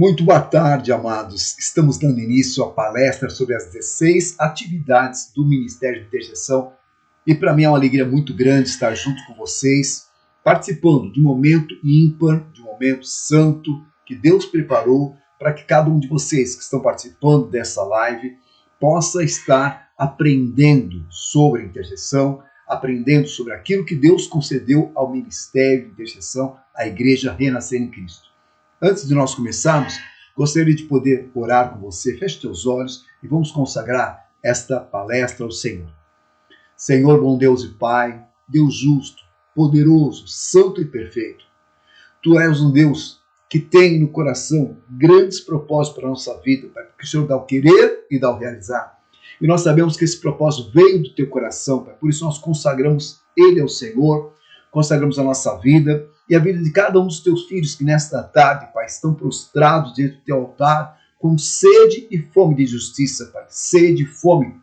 Muito boa tarde, amados. Estamos dando início à palestra sobre as 16 atividades do Ministério de Intercessão. E para mim é uma alegria muito grande estar junto com vocês, participando de um momento ímpar, de um momento santo que Deus preparou para que cada um de vocês que estão participando dessa live possa estar aprendendo sobre intercessão, aprendendo sobre aquilo que Deus concedeu ao Ministério de Intercessão, à Igreja Renascer em Cristo. Antes de nós começarmos, gostaria de poder orar com você. Feche teus olhos e vamos consagrar esta palestra ao Senhor. Senhor, bom Deus e Pai, Deus justo, poderoso, santo e perfeito. Tu és um Deus que tem no coração grandes propósitos para a nossa vida, Pai, porque o Senhor dá o querer e dá o realizar. E nós sabemos que esse propósito veio do teu coração, Pai. Por isso nós consagramos ele ao Senhor, consagramos a nossa vida e a vida de cada um dos teus filhos que nesta tarde, Pai, estão prostrados diante do teu altar com sede e fome de justiça, Pai. Sede e fome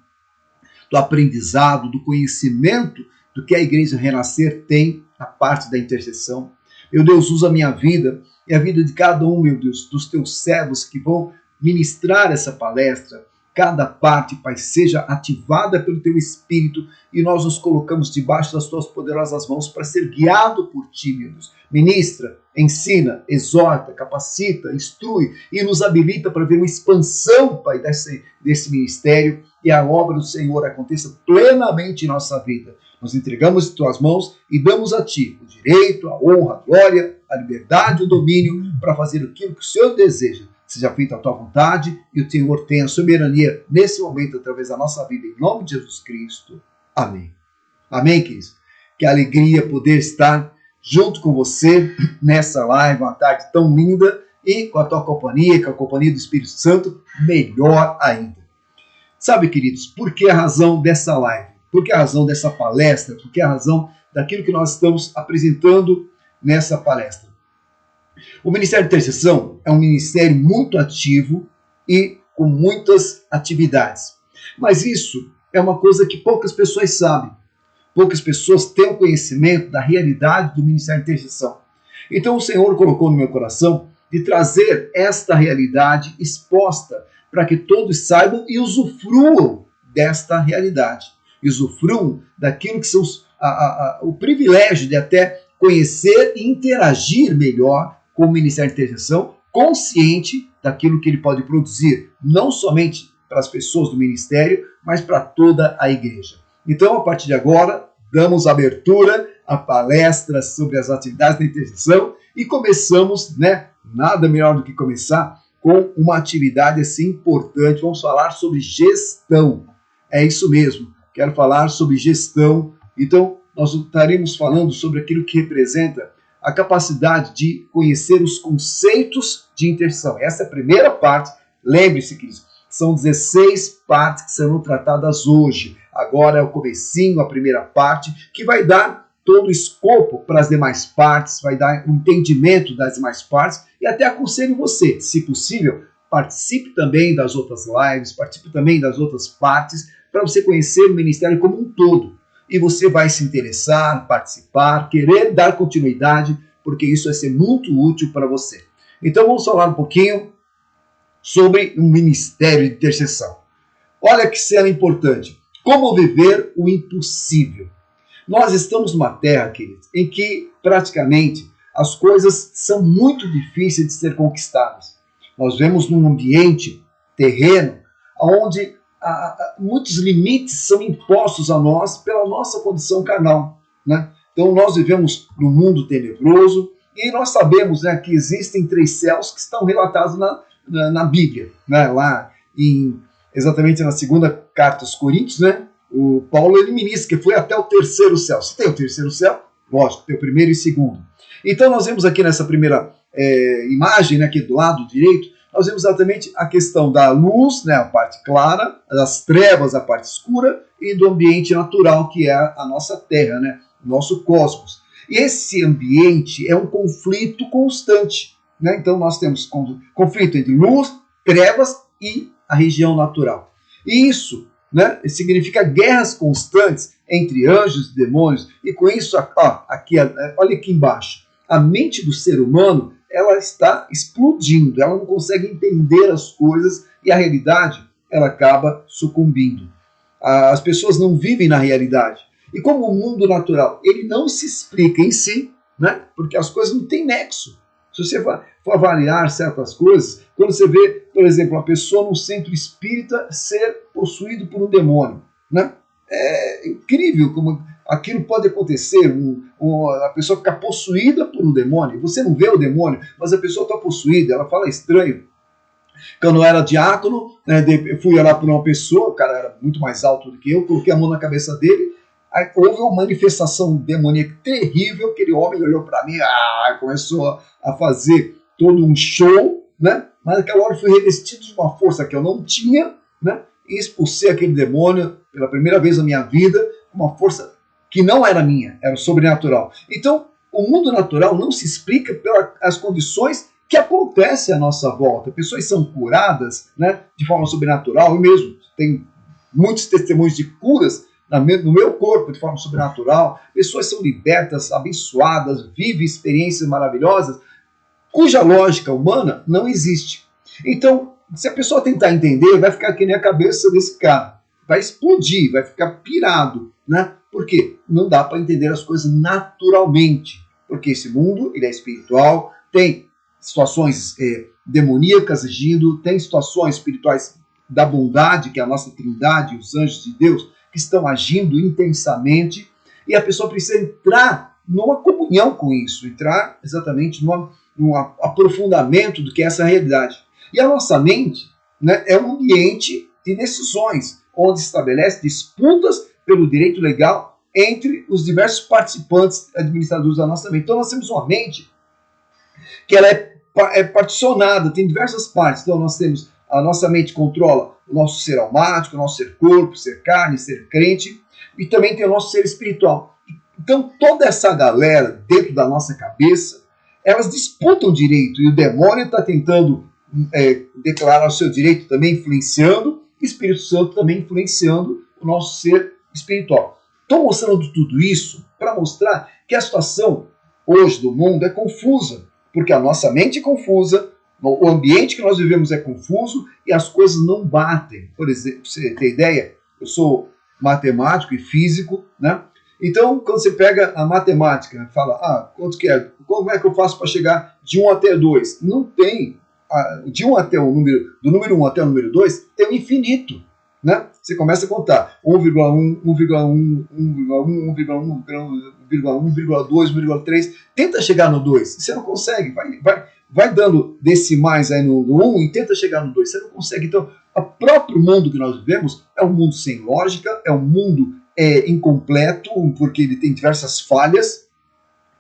do aprendizado, do conhecimento do que a Igreja Renascer tem na parte da intercessão. Meu Deus, usa a minha vida e a vida de cada um, meu Deus, dos teus servos que vão ministrar essa palestra. Cada parte, Pai, seja ativada pelo Teu Espírito e nós nos colocamos debaixo das Tuas poderosas mãos para ser guiado por Ti, meu Deus. Ministra, ensina, exorta, capacita, instrui e nos habilita para ver uma expansão, Pai, desse ministério e a obra do Senhor aconteça plenamente em nossa vida. Nós entregamos em Tuas mãos e damos a Ti o direito, a honra, a glória, a liberdade, o domínio para fazer aquilo que o Senhor deseja. Seja feita a tua vontade e o Senhor tenha a soberania nesse momento através da nossa vida. Em nome de Jesus Cristo. Amém. Amém, queridos? Que alegria poder estar junto com você nessa live, uma tarde tão linda e com a tua companhia, com a companhia do Espírito Santo, melhor ainda. Sabe, queridos, por que a razão dessa live? Por que a razão dessa palestra? Por que a razão daquilo que nós estamos apresentando nessa palestra? O Ministério de Intercessão é um ministério muito ativo e com muitas atividades. Mas isso é uma coisa que poucas pessoas sabem. Poucas pessoas têm o conhecimento da realidade do Ministério de Intercessão. Então o Senhor colocou no meu coração de trazer esta realidade exposta para que todos saibam e usufruam desta realidade. Usufruam daquilo que são o privilégio de até conhecer e interagir melhor com o Ministério de Intercessão, consciente daquilo que ele pode produzir, não somente para as pessoas do ministério, mas para toda a igreja. Então, a partir de agora, damos abertura à palestra sobre as atividades da intercessão e começamos, nada melhor do que começar com uma atividade assim importante. Vamos falar sobre gestão. É isso mesmo, quero falar sobre gestão. Então, nós estaremos falando sobre aquilo que representa a capacidade de conhecer os conceitos de intercessão. Essa é a primeira parte. Lembre-se que são 16 partes que serão tratadas hoje. Agora é o comecinho, a primeira parte, que vai dar todo o escopo para as demais partes, vai dar o entendimento das demais partes e até aconselho você, se possível, participe também das outras lives, participe também das outras partes, para você conhecer o ministério como um todo. E você vai se interessar, participar, querer dar continuidade, porque isso vai ser muito útil para você. Então vamos falar um pouquinho sobre o Ministério de Intercessão. Olha que cena importante. Como viver o impossível. Nós estamos numa terra, queridos, em que praticamente as coisas são muito difíceis de ser conquistadas. Nós vemos num ambiente terreno onde muitos limites são impostos a nós pela nossa condição carnal, né? Então nós vivemos num mundo tenebroso e nós sabemos, que existem 3 céus que estão relatados na Bíblia, lá exatamente na segunda carta aos Coríntios, o Paulo ele ministra que foi até o 3º céu. Se tem o 3º céu, lógico, tem o 1º e 2º. Então nós vemos aqui nessa primeira imagem, aqui do lado direito, nós vemos exatamente a questão da luz, a parte clara, das trevas, a parte escura, e do ambiente natural, que é a nossa Terra, o nosso cosmos. E esse ambiente é um conflito constante. Então nós temos conflito entre luz, trevas e a região natural. E isso significa guerras constantes entre anjos e demônios. E com isso, olha aqui embaixo, a mente do ser humano ela está explodindo, ela não consegue entender as coisas e a realidade ela acaba sucumbindo. As pessoas não vivem na realidade. E como o mundo natural ele não se explica em si, né? Porque as coisas não têm nexo. Se você for avaliar certas coisas, quando você vê, por exemplo, uma pessoa num centro espírita ser possuído por um demônio, né? É incrível como aquilo pode acontecer, a pessoa ficar possuída por um demônio. Você não vê o demônio, mas a pessoa está possuída, ela fala estranho. Quando eu era diácono, né, eu fui orar por uma pessoa, o cara era muito mais alto do que eu, coloquei a mão na cabeça dele, aí houve uma manifestação demoníaca terrível, aquele homem olhou para mim, começou a fazer todo um show, né? Mas naquela hora eu fui revestido de uma força que eu não tinha, né? E expulsei aquele demônio pela primeira vez na minha vida, uma força que não era minha, era sobrenatural. Então, o mundo natural não se explica pelas condições que acontecem à nossa volta. Pessoas são curadas, né, de forma sobrenatural. Eu mesmo tenho muitos testemunhos de curas no meu corpo de forma sobrenatural. Pessoas são libertas, abençoadas, vivem experiências maravilhosas, cuja lógica humana não existe. Então, se a pessoa tentar entender, vai ficar que nem a cabeça desse cara. Vai explodir, vai ficar pirado, né? Por quê? Não dá para entender as coisas naturalmente. Porque esse mundo ele é espiritual, tem situações demoníacas agindo, tem situações espirituais da bondade, que é a nossa trindade, os anjos de Deus, que estão agindo intensamente, e a pessoa precisa entrar numa comunhão com isso, entrar exatamente num aprofundamento do que é essa realidade. E a nossa mente, né, é um ambiente de decisões, onde se estabelece disputas pelo direito legal entre os diversos participantes administradores da nossa mente. Então nós temos uma mente que ela é particionada, tem diversas partes. Então nós temos, a nossa mente controla o nosso ser almático, o nosso ser corpo, ser carne, ser crente, e também tem o nosso ser espiritual. Então toda essa galera dentro da nossa cabeça, elas disputam direito, e o demônio está tentando declarar o seu direito também, influenciando, o Espírito Santo também influenciando o nosso ser espiritual. Estou mostrando tudo isso para mostrar que a situação hoje do mundo é confusa, porque a nossa mente é confusa, o ambiente que nós vivemos é confuso e as coisas não batem. Por exemplo, você tem ideia? Eu sou matemático e físico, né? Então, quando você pega a matemática, fala, quanto que é? Como é que eu faço para chegar de 1 até 2? Não tem. De 1 até o número, do número 1 até o número 2, tem um infinito. Né? Você começa a contar 1,1, 1,1, 1,1, 1,1, 1,1, 1,2, 1,3. Tenta chegar no 2. Você não consegue. Vai dando decimais aí no 1 e tenta chegar no 2. Você não consegue. Então, o próprio mundo que nós vivemos é um mundo sem lógica, é um mundo incompleto, porque ele tem diversas falhas,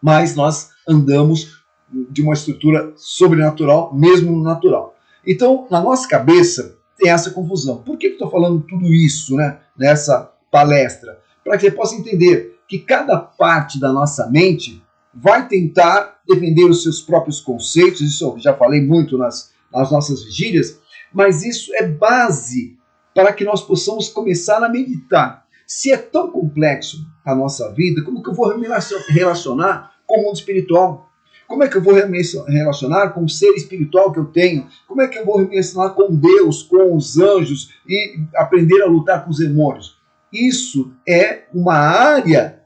mas nós andamos de uma estrutura sobrenatural, mesmo no natural. Então, na nossa cabeça, tem essa confusão. Por que eu estou falando tudo isso, né, nessa palestra? Para que você possa entender que cada parte da nossa mente vai tentar defender os seus próprios conceitos, isso eu já falei muito nas nossas vigílias, mas isso é base para que nós possamos começar a meditar. Se é tão complexo a nossa vida, como que eu vou me relacionar com o mundo espiritual? Como é que eu vou me relacionar com o ser espiritual que eu tenho? Como é que eu vou me relacionar com Deus, com os anjos e aprender a lutar com os demônios? Isso é uma área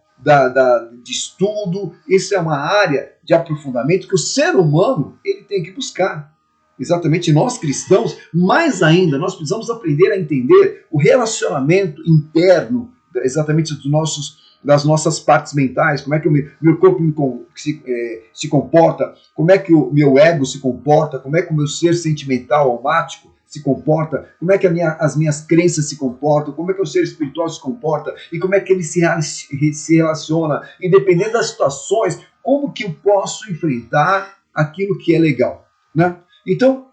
de estudo, isso é uma área de aprofundamento que o ser humano ele tem que buscar. Exatamente nós cristãos, mais ainda, nós precisamos aprender a entender o relacionamento interno, exatamente das nossas partes mentais, como é que o meu corpo se comporta, como é que o meu ego se comporta, como é que o meu ser sentimental, almático, se comporta, como é que as minhas crenças se comportam, como é que o ser espiritual se comporta e como é que ele se relaciona, independente das situações, como que eu posso enfrentar aquilo que é legal, né? Então,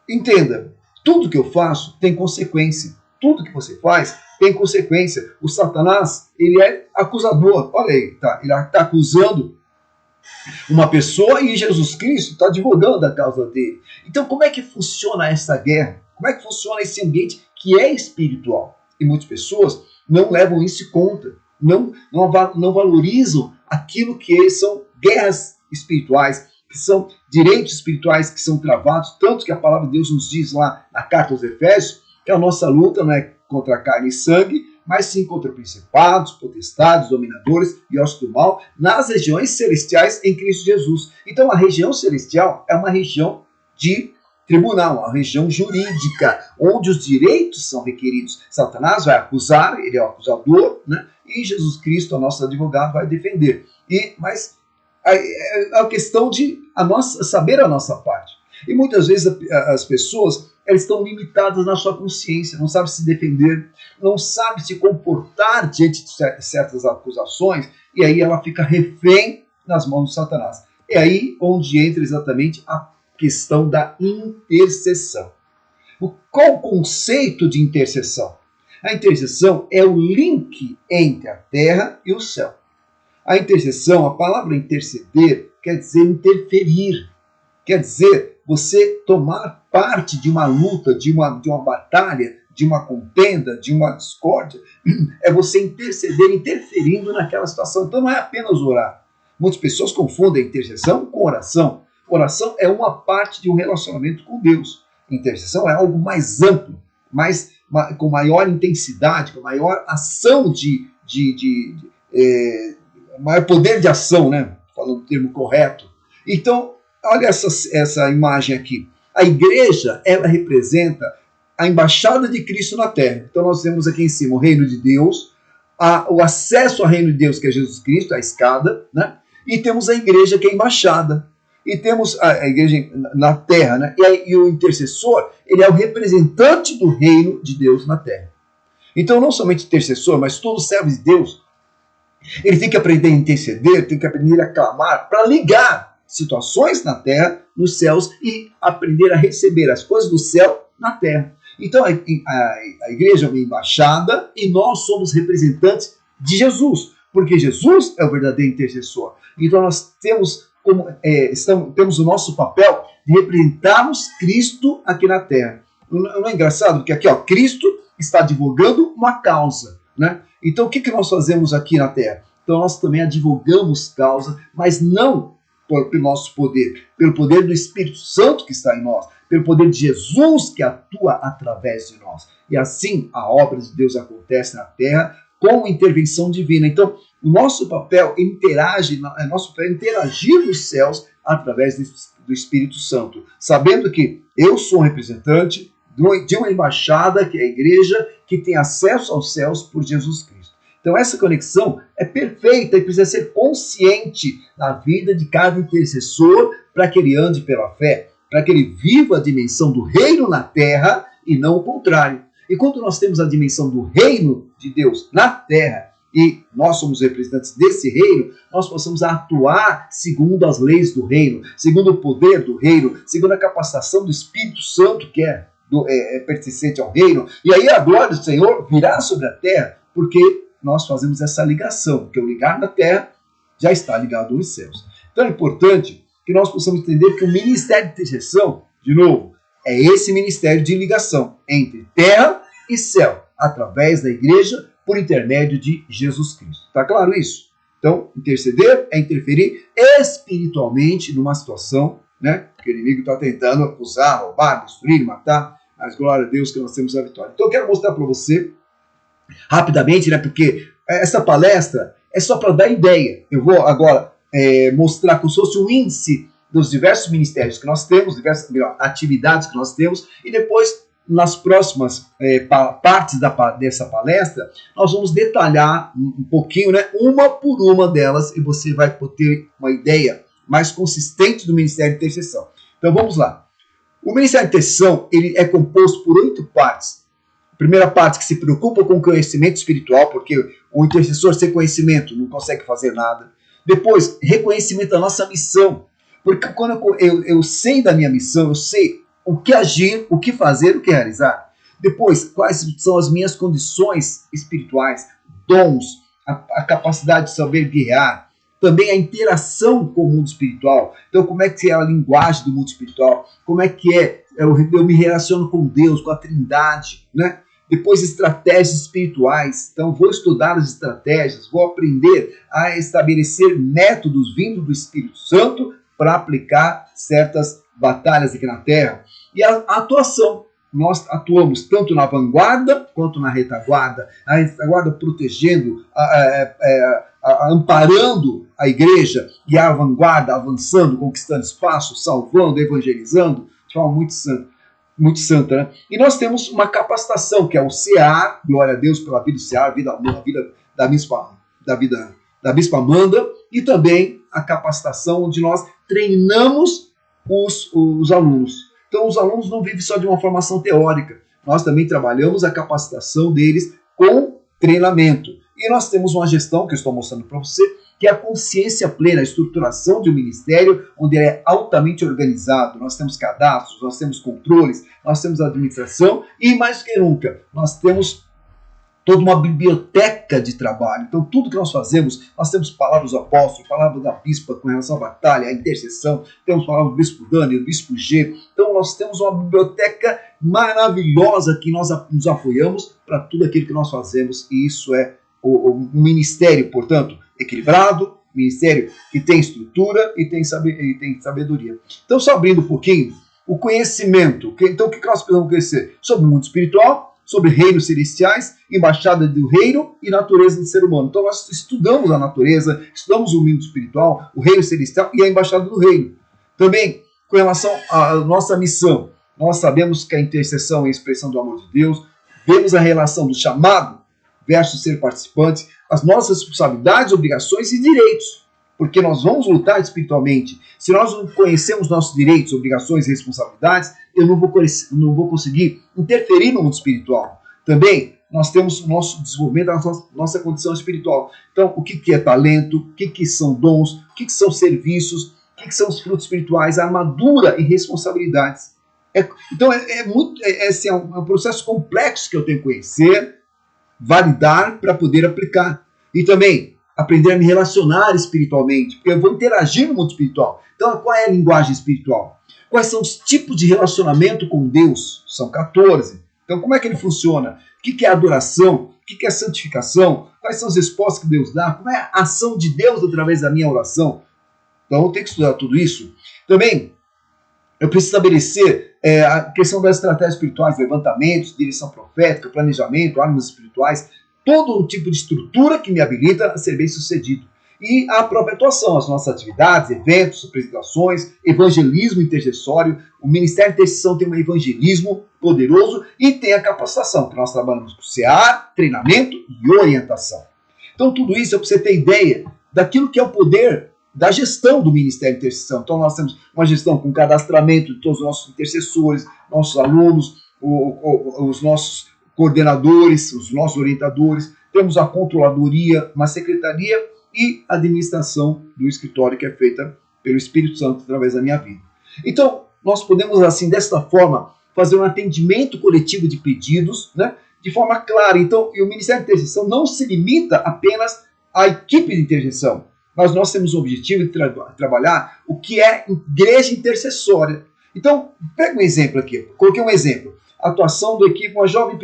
entenda, tudo que eu faço tem consequência. Tudo que você faz tem consequência. O Satanás, ele é acusador. Olha aí, ele está acusando uma pessoa e Jesus Cristo está advogando a causa dele. Então, como é que funciona essa guerra? Como é que funciona esse ambiente que é espiritual? E muitas pessoas não levam isso em conta, não valorizam aquilo que são guerras espirituais, que são direitos espirituais que são travados, tanto que a palavra de Deus nos diz lá na carta aos Efésios, que a nossa luta não é contra carne e sangue, mas sim contra principados, potestades, dominadores e ossos do mal, nas regiões celestiais em Cristo Jesus. Então a região celestial é uma região de tribunal, uma região jurídica, onde os direitos são requeridos. Satanás vai acusar, ele é o acusador, né? E Jesus Cristo, o nosso advogado, vai defender. Mas a questão de saber a nossa parte. E muitas vezes as pessoas elas estão limitadas na sua consciência, não sabem se defender, não sabem se comportar diante de certas acusações, e aí ela fica refém nas mãos de Satanás. É aí onde entra exatamente a questão da intercessão. Qual o conceito de intercessão? A intercessão é o link entre a terra e o céu. A intercessão, a palavra interceder, quer dizer interferir. Quer dizer você tomar parte de uma luta, de uma batalha, de uma contenda, de uma discórdia. É você interceder, interferindo naquela situação. Então não é apenas orar. Muitas pessoas confundem intercessão com oração. Oração é uma parte de um relacionamento com Deus. Intercessão é algo mais amplo, com maior intensidade, com maior ação maior poder de ação, né? Falando o termo correto. Então, olha essa imagem aqui. A igreja, ela representa a embaixada de Cristo na terra. Então nós temos aqui em cima o reino de Deus, o acesso ao reino de Deus, que é Jesus Cristo, a escada, né? E temos a igreja, que é a embaixada. E temos a igreja na terra, né? E o intercessor, ele é o representante do reino de Deus na terra. Então não somente intercessor, mas todo servo de Deus, ele tem que aprender a interceder, tem que aprender a clamar, para ligar situações na terra, nos céus, e aprender a receber as coisas do céu na terra. Então a igreja é uma embaixada e nós somos representantes de Jesus, porque Jesus é o verdadeiro intercessor. Então nós temos o nosso papel de representarmos Cristo aqui na terra. Não é engraçado que aqui, Cristo está advogando uma causa, né? Então o que nós fazemos aqui na terra? Então nós também advogamos causa, mas não pelo nosso poder, pelo poder do Espírito Santo que está em nós, pelo poder de Jesus que atua através de nós. E assim a obra de Deus acontece na terra com intervenção divina. Então, o nosso papel é interagir nos céus através do Espírito Santo, sabendo que eu sou um representante de uma embaixada, que é a igreja, que tem acesso aos céus por Jesus Cristo. Então essa conexão é perfeita e precisa ser consciente na vida de cada intercessor para que ele ande pela fé, para que ele viva a dimensão do reino na terra e não o contrário. E quando nós temos a dimensão do reino de Deus na terra e nós somos representantes desse reino, nós possamos atuar segundo as leis do reino, segundo o poder do reino, segundo a capacitação do Espírito Santo que é pertencente ao reino. E aí a glória do Senhor virá sobre a terra, porque nós fazemos essa ligação, porque o ligar na terra já está ligado aos céus. Então é importante que nós possamos entender que o ministério de intercessão, de novo, é esse ministério de ligação entre terra e céu, através da igreja, por intermédio de Jesus Cristo. Está claro isso? Então, interceder é interferir espiritualmente numa situação, né, que o inimigo está tentando acusar, roubar, destruir, matar, mas glória a Deus que nós temos a vitória. Então eu quero mostrar para você rapidamente, né, porque essa palestra é só para dar ideia. Eu vou agora mostrar como se fosse um índice dos diversos ministérios que nós temos, diversas atividades que nós temos, e depois, nas próximas partes dessa palestra, nós vamos detalhar um pouquinho, né, uma por uma delas, e você vai ter uma ideia mais consistente do Ministério de Intercessão. Então vamos lá. O Ministério de Intercessão ele é composto por 8 partes. A primeira parte que se preocupa com o conhecimento espiritual, porque o intercessor sem conhecimento não consegue fazer nada. Depois, reconhecimento da nossa missão. Porque quando eu sei da minha missão, eu sei o que agir, o que fazer, o que realizar. Depois, quais são as minhas condições espirituais, dons, a capacidade de saber guiar. Também a interação com o mundo espiritual. Então, como é que é a linguagem do mundo espiritual? Como é que eu me relaciono com Deus, com a Trindade, né? Depois, estratégias espirituais. Então, vou estudar as estratégias, vou aprender a estabelecer métodos vindo do Espírito Santo para aplicar certas batalhas aqui na Terra. E a atuação. Nós atuamos tanto na vanguarda quanto na retaguarda. A retaguarda protegendo, amparando a igreja, e a vanguarda avançando, conquistando espaço, salvando, evangelizando, de forma muito santa, né? E nós temos uma capacitação, que é o CEAR, glória a Deus pela vida do CEAR, a vida da Bispa Amanda, e também a capacitação onde nós treinamos os alunos. Então, os alunos não vivem só de uma formação teórica. Nós também trabalhamos a capacitação deles com treinamento. E nós temos uma gestão, que eu estou mostrando para você, que é a consciência plena, a estruturação de um ministério onde ele é altamente organizado. Nós temos cadastros, nós temos controles, nós temos administração e, mais que nunca, nós temos toda uma biblioteca de trabalho. Então, tudo que nós fazemos, nós temos palavras do apóstolo, palavras da bispa com relação à batalha, à intercessão, temos palavras do bispo Dani, do bispo G. Então, nós temos uma biblioteca maravilhosa que nós nos apoiamos para tudo aquilo que nós fazemos, e isso é um ministério, portanto, equilibrado, ministério que tem estrutura e tem sabedoria. Então, só abrindo um pouquinho, o conhecimento. Então, o que nós precisamos conhecer? Sobre o mundo espiritual, sobre reinos celestiais, embaixada do reino e natureza do ser humano. Então nós estudamos a natureza, estudamos o mundo espiritual, o reino celestial e a embaixada do reino. Também, com relação à nossa missão, nós sabemos que a intercessão é a expressão do amor de Deus, vemos a relação do chamado versus ser participante, as nossas responsabilidades, obrigações e direitos, porque nós vamos lutar espiritualmente. Se nós não conhecemos nossos direitos, obrigações e responsabilidades, eu não vou conseguir interferir no mundo espiritual. Também, nós temos o nosso desenvolvimento, a nossa condição espiritual. Então, o que é talento, o que são dons, o que são serviços, o que são os frutos espirituais, a armadura e responsabilidades. Então, é um processo complexo que eu tenho que conhecer, validar para poder aplicar. E também, aprender a me relacionar espiritualmente, porque eu vou interagir no mundo espiritual. Então, qual é a linguagem espiritual? Quais são os tipos de relacionamento com Deus? São 14. Então, como é que ele funciona? O que é adoração? O que é santificação? Quais são as respostas que Deus dá? Como é a ação de Deus através da minha oração? Então, eu tenho que estudar tudo isso. Também, eu preciso estabelecer a questão das estratégias espirituais, levantamentos, direção profética, planejamento, armas espirituais, todo um tipo de estrutura que me habilita a ser bem sucedido. E a própria atuação, as nossas atividades, eventos, apresentações, evangelismo intercessório. O Ministério de Intercessão tem um evangelismo poderoso e tem a capacitação, que nós trabalhamos com CA, treinamento e orientação. Então tudo isso é para você ter ideia daquilo que é o poder da gestão do Ministério de Intercessão. Então nós temos uma gestão com cadastramento de todos os nossos intercessores, nossos alunos, os nossos coordenadores, os nossos orientadores, temos a controladoria, uma secretaria e a administração do escritório que é feita pelo Espírito Santo através da minha vida. Então, nós podemos assim, desta forma, fazer um atendimento coletivo de pedidos, né, de forma clara. Então, e o Ministério de Intercessão não se limita apenas à equipe de intercessão, mas nós temos o objetivo de trabalhar o que é igreja intercessória. Então, pega um exemplo aqui, coloquei um exemplo. A atuação da equipe, uma jovem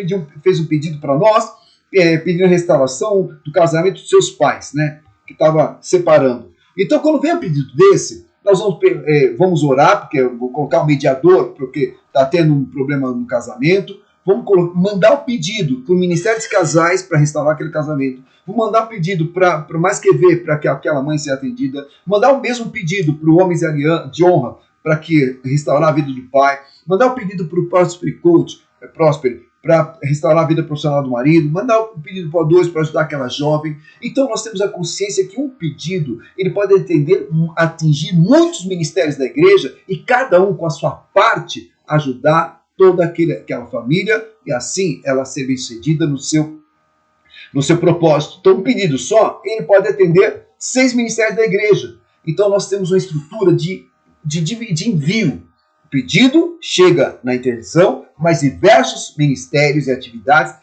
fez um pedido para nós, pedindo a restauração do casamento dos seus pais, né, que estava separando. Então, quando vem um pedido desse, nós vamos orar, porque eu vou colocar um mediador, porque está tendo um problema no casamento, vamos mandar o pedido para o Ministério dos Casais para restaurar aquele casamento, vou mandar o pedido para mais que ver, para que aquela mãe seja atendida, mandar o mesmo pedido para o Homens de Honra, para que restaurar a vida do pai, mandar o pedido para o Prosper Coach, para restaurar a vida profissional do marido, mandar o pedido para dois para ajudar aquela jovem. Então nós temos a consciência que um pedido ele pode atingir muitos ministérios da igreja e cada um com a sua parte ajudar toda aquela família e assim ela ser bem-sucedida no seu propósito. Então um pedido só, ele pode atender 6 ministérios da igreja. Então nós temos uma estrutura de envio. O pedido chega na intercessão, mas diversos ministérios e atividades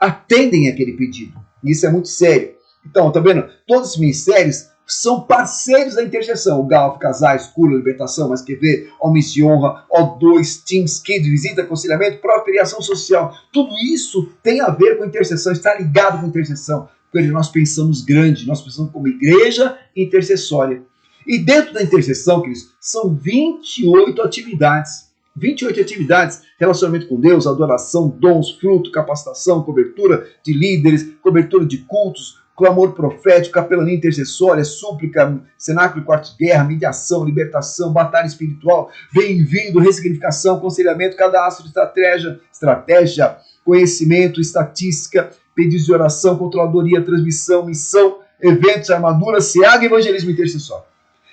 atendem aquele pedido. Isso é muito sério. Então, tá vendo? Todos os ministérios são parceiros da intercessão. O GALF, Casais, Cura, Libertação, Mas Que Ver, Homens de Honra, O2, Teams, Kids, Visita, Aconselhamento, Própria e Ação Social. Tudo isso tem a ver com intercessão, está ligado com intercessão. Porque nós pensamos grande, nós pensamos como igreja intercessória. E dentro da intercessão, queridos, são 28 atividades. 28 atividades: relacionamento com Deus, adoração, dons, fruto, capacitação, cobertura de líderes, cobertura de cultos, clamor profético, capelania intercessória, súplica, cenáculo e quarto de guerra, mediação, libertação, batalha espiritual, bem-vindo, ressignificação, aconselhamento, cadastro, estratégia, conhecimento, estatística, pedidos de oração, controladoria, transmissão, missão, eventos, armadura, seaga, evangelismo intercessório.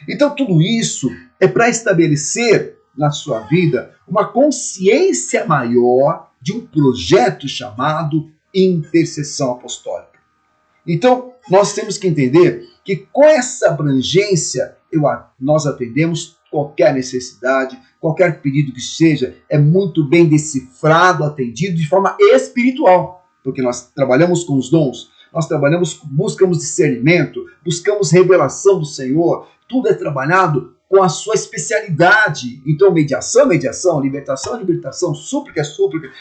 Então tudo isso é para estabelecer na sua vida uma consciência maior de um projeto chamado intercessão apostólica. Então, nós temos que entender que com essa abrangência nós atendemos qualquer necessidade, qualquer pedido que seja, é muito bem decifrado, atendido de forma espiritual, porque nós trabalhamos com os dons, buscamos discernimento, buscamos revelação do Senhor, tudo é trabalhado com a sua especialidade. Então, mediação, libertação, súplica,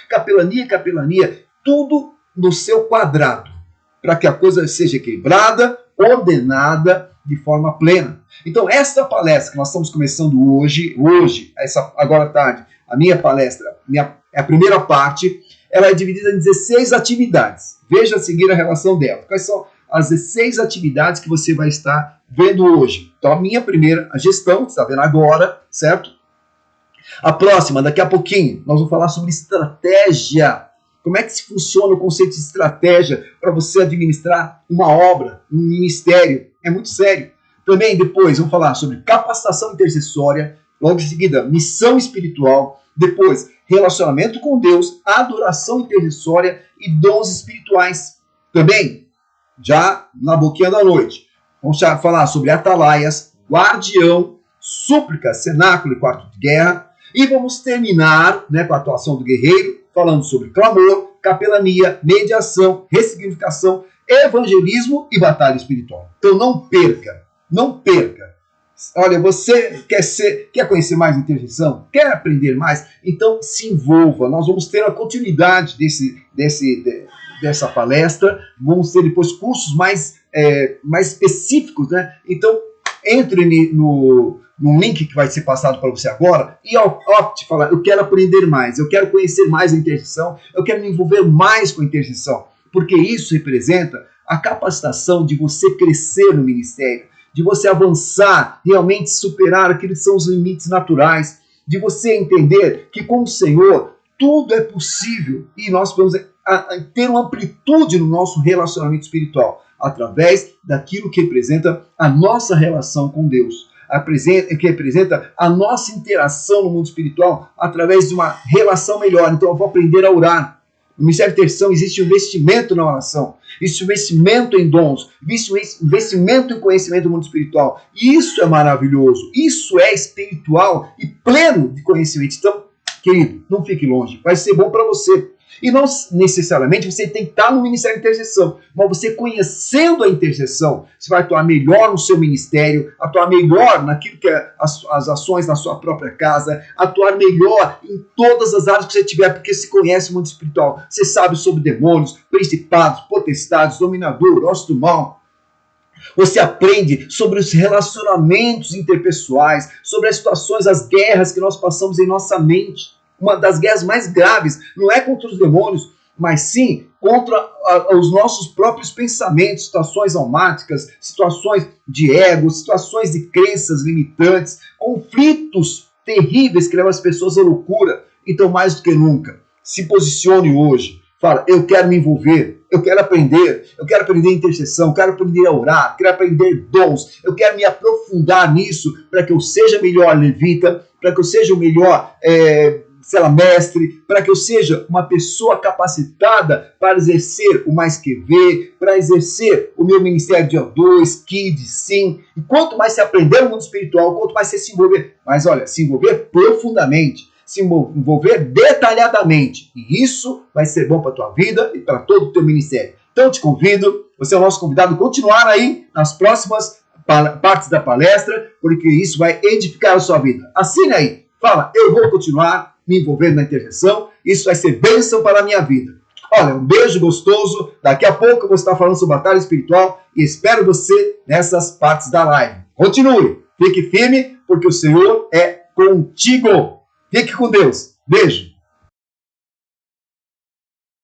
capelania, tudo no seu quadrado, para que a coisa seja equilibrada, ordenada, de forma plena. Então, esta palestra que nós estamos começando hoje, agora à tarde, a minha palestra, a primeira parte, ela é dividida em 16 atividades. Veja a seguir a relação dela. Quais são as 16 atividades que você vai estar vendo hoje? Então, a minha primeira, a gestão, que você está vendo agora, certo? A próxima, daqui a pouquinho, nós vamos falar sobre estratégia. Como é que funciona o conceito de estratégia para você administrar uma obra, um ministério? É muito sério. Também depois vamos falar sobre capacitação intercessória, logo em seguida missão espiritual, depois relacionamento com Deus, adoração intercessória e dons espirituais. Também, já na boquinha da noite, vamos falar sobre atalaias, guardião, súplica, cenáculo e quarto de guerra, e vamos terminar, com a atuação do guerreiro, falando sobre clamor, capelania, mediação, ressignificação, evangelismo e batalha espiritual. Então não perca. Olha, você quer conhecer mais intercessão? Quer aprender mais? Então se envolva. Nós vamos ter a continuidade dessa palestra. Vamos ter depois cursos mais específicos, Então entre no link que vai ser passado para você agora e opte falar: eu quero aprender mais, eu quero conhecer mais a intercessão, eu quero me envolver mais com a intercessão, porque isso representa a capacitação de você crescer no ministério, de você avançar, realmente superar aqueles que são os limites naturais, de você entender que com o Senhor tudo é possível e nós podemos ter uma amplitude no nosso relacionamento espiritual, através daquilo que representa a nossa relação com Deus, que representa a nossa interação no mundo espiritual através de uma relação melhor. Então eu vou aprender a orar. No Ministério de Intercessão existe um investimento na oração, existe um investimento em dons, existe um investimento em conhecimento do mundo espiritual. E isso é maravilhoso, isso é espiritual e pleno de conhecimento. Então, querido, não fique longe, vai ser bom para você. E não necessariamente você tem que estar no Ministério de Intercessão, mas você conhecendo a intercessão, você vai atuar melhor no seu ministério, atuar melhor naquilo que é as ações na sua própria casa, atuar melhor em todas as áreas que você tiver, porque você conhece o mundo espiritual, você sabe sobre demônios, principados, potestades, dominador, ossos do mal. Você aprende sobre os relacionamentos interpessoais, sobre as situações, as guerras que nós passamos em nossa mente. Uma das guerras mais graves não é contra os demônios, mas sim contra os nossos próprios pensamentos, situações almáticas, situações de ego, situações de crenças limitantes, conflitos terríveis que levam as pessoas à loucura. Então, mais do que nunca, se posicione hoje. Fala: eu quero me envolver, eu quero aprender intercessão, eu quero aprender a orar, quero aprender dons, eu quero me aprofundar nisso para que eu seja melhor levita, para que eu seja o melhor mestre, para que eu seja uma pessoa capacitada para exercer o Mais Que Ver, para exercer o meu ministério de O2, KID, SIM. E quanto mais você aprender no mundo espiritual, quanto mais você se envolver, mas olha, se envolver profundamente, se envolver detalhadamente, e isso vai ser bom para a tua vida e para todo o teu ministério. Então eu te convido, você é o nosso convidado, a continuar aí nas próximas partes da palestra, porque isso vai edificar a sua vida. Assine aí, fala: eu vou continuar me envolvendo na intercessão, isso vai ser bênção para a minha vida. Olha, um beijo gostoso, daqui a pouco eu vou estar falando sobre batalha espiritual e espero você nessas partes da live. Continue! Fique firme, porque o Senhor é contigo. Fique com Deus. Beijo.